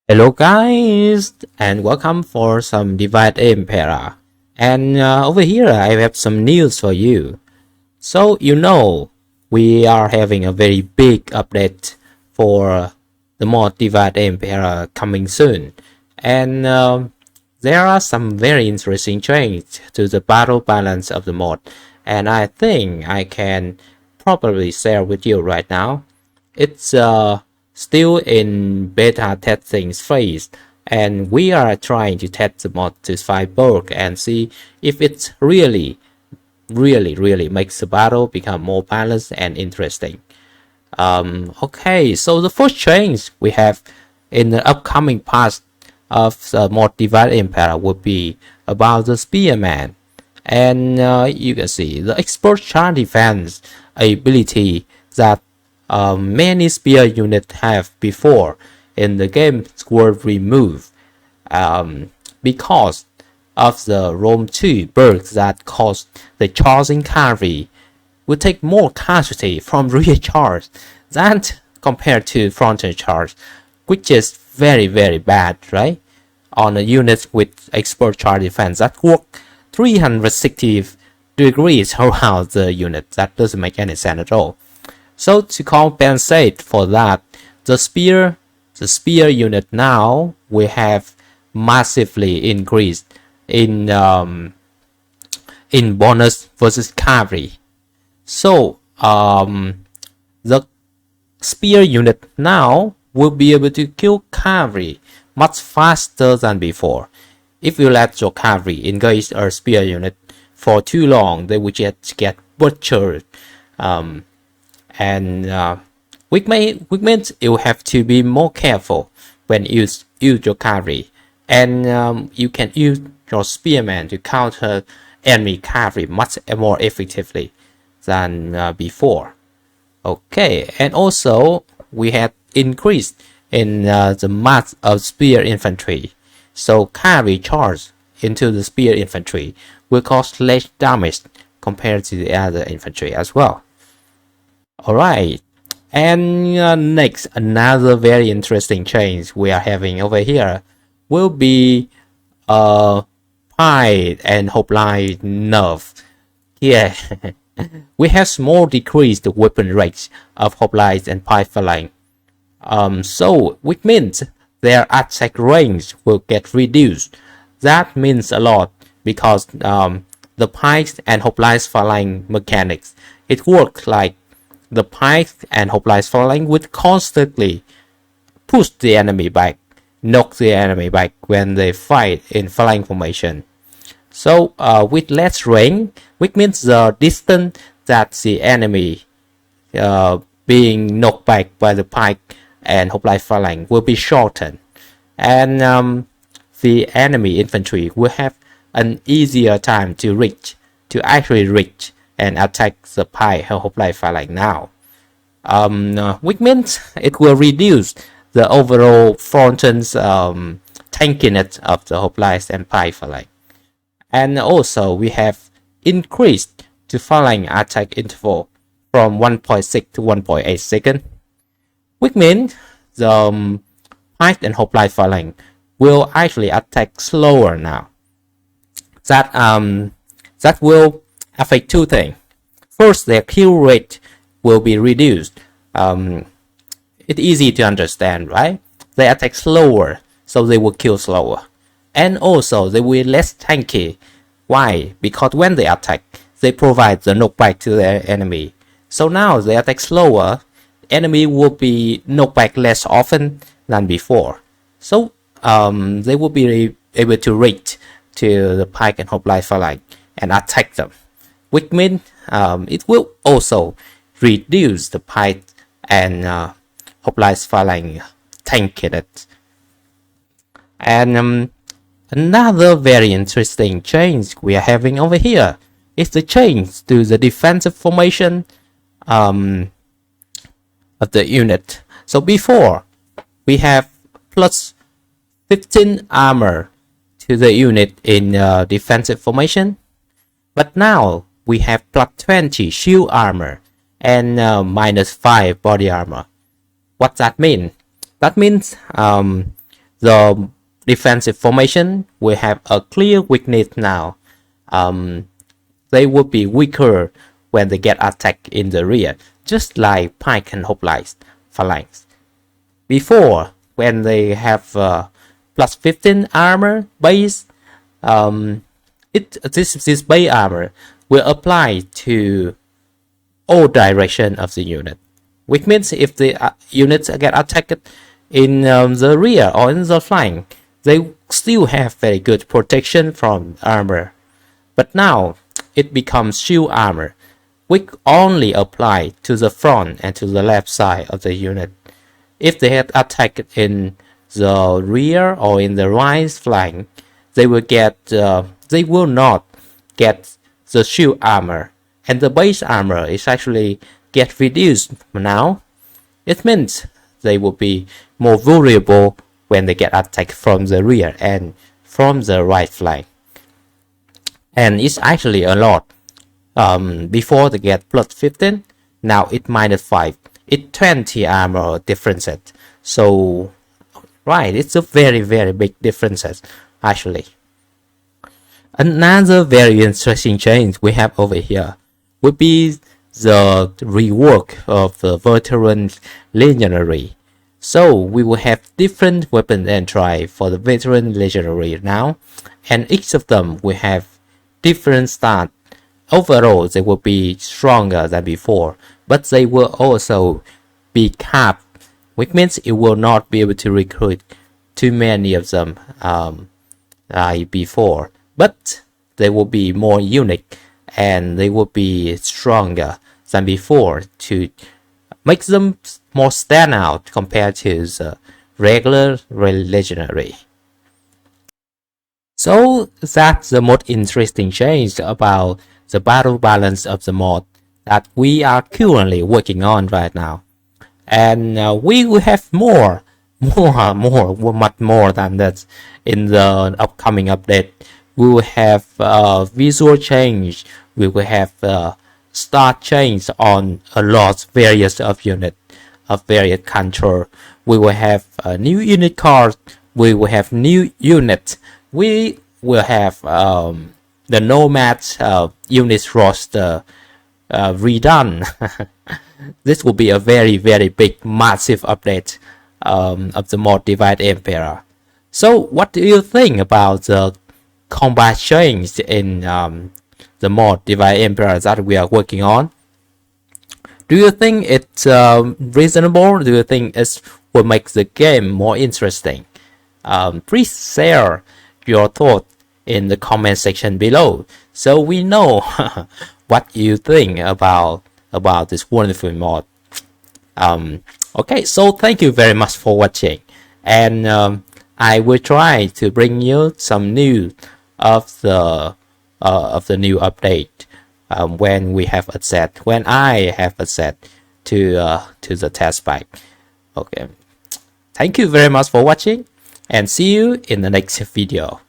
Hello guys, and welcome for some Divide Impera. And over here I have some news for you. So we are having a very big update for the mod Divide Impera coming soon. And there are some very interesting changes to the battle balance of the mod. And I think I can probably share with you right now. It's still in beta testing phase, and we are trying to test the mod to find bug and see if it really makes the battle become more balanced and interesting. Okay, so the first change we have in the upcoming part of the mod Divide Empire would be about the Spearman. And you can see the expert charge defense ability that many spear units have before in the game were removed because of the Rome 2 bugs that caused the charging cavalry would take more casualty from rear charge than compared to frontal charge, which is very bad, right? On a unit with expert charge defense that work 360 degrees around the unit, that doesn't make any sense at all. So to compensate for that, the spear unit now will have massively increased in bonus versus cavalry. So the spear unit now will be able to kill cavalry much faster than before. If you let your cavalry engage a spear unit for too long, they will just get butchered. Which means you have to be more careful when you use your cavalry, and you can use your spearman to counter enemy cavalry much more effectively than before. Okay, and also we had increased in the mass of spear infantry, so cavalry charge into the spear infantry will cause less damage compared to the other infantry as well. Alright, and next, another very interesting change we are having over here will be PIKES and HOPLITES NERF. Yeah, we have small decreased weapon range of HOPLITES and PIKES. So which means their attack range will get reduced. That means a lot because the PIKES and HOPLITES phalanx mechanics, it works like the PIKES and HOPLITES phalanx would constantly push the enemy back, knock the enemy back when they fight in phalanx formation. So with less range, which means the distance that the enemy being knocked back by the PIKES and HOPLITES phalanx will be shortened, and the enemy infantry will have an easier time to actually reach and attack the PIKES and HOPLITES phalanx now. Which means it will reduce the overall frontal's tankiness of the HOPLITES and PIKES phalanx. And also we have increased the phalanx attack interval from 1.6 to 1.8 seconds, which means the PIKES and HOPLITES phalanx will actually attack slower now. That will affect two things. First, their kill rate will be reduced. It's easy to understand, right? They attack slower, so they will kill slower. And also, they will less tanky. Why? Because when they attack, they provide the knockback to their enemy. So now they attack slower, enemy will be knocked back less often than before. So they will be able to reach to the PIKES and HOPLITES phalanx and attack them, which means it will also reduce the PIKES and HOPLITES phalanx tankiness. And another very interesting change we are having over here is the change to the defensive formation of the unit. So before, we have plus 15 armor to the unit in defensive formation, but now we have plus 20 shield armor and minus 5 body armor. What that mean? That means the defensive formation will have a clear weakness now. They will be weaker when they get attacked in the rear, just like Pike and Hoplite phalanx. Before, when they have plus 15 armor base, this base armor will apply to all direction of the unit, which means if the units get attacked in the rear or in the flank, they still have very good protection from armor. But now it becomes shield armor, which only apply to the front and to the left side of the unit. If they had attacked in the rear or in the right flank, they will not get the shield armor, and the base armor is actually get reduced now. It means they will be more vulnerable when they get attacked from the rear and from the right flank. And it's actually a lot. Before they get plus 15, now it's minus 5. It's 20 armor differences. So, right, it's a very big differences actually. Another very interesting change we have over here would be the rework of the veteran legendary. So we will have different weapon entry for the veteran legendary now, and each of them will have different stat. Overall, they will be stronger than before, but they will also be capped, which means it will not be able to recruit too many of them like before. But they will be more unique and they will be stronger than before to make them more stand out compared to the regular legendary. So that's the most interesting change about the battle balance of the mod that we are currently working on right now. And we will have much more than that in the upcoming update. We will have visual change. We will have start change on a lot various of unit of various control. We will have new unit cards. We will have new units. We will have the nomad unit roster redone. This will be a very big massive update of the mod Divide Emperor. So what do you think about the combat change in the mod Divide Emperor that we are working on? Do you think it's reasonable? Do you think it will make the game more interesting? Please share your thoughts in the comment section below, so we know what you think about this wonderful mod. Okay, so thank you very much for watching, and I will try to bring you some news of the new update when I have access to the test pack. Okay, thank you very much for watching, and see you in the next video.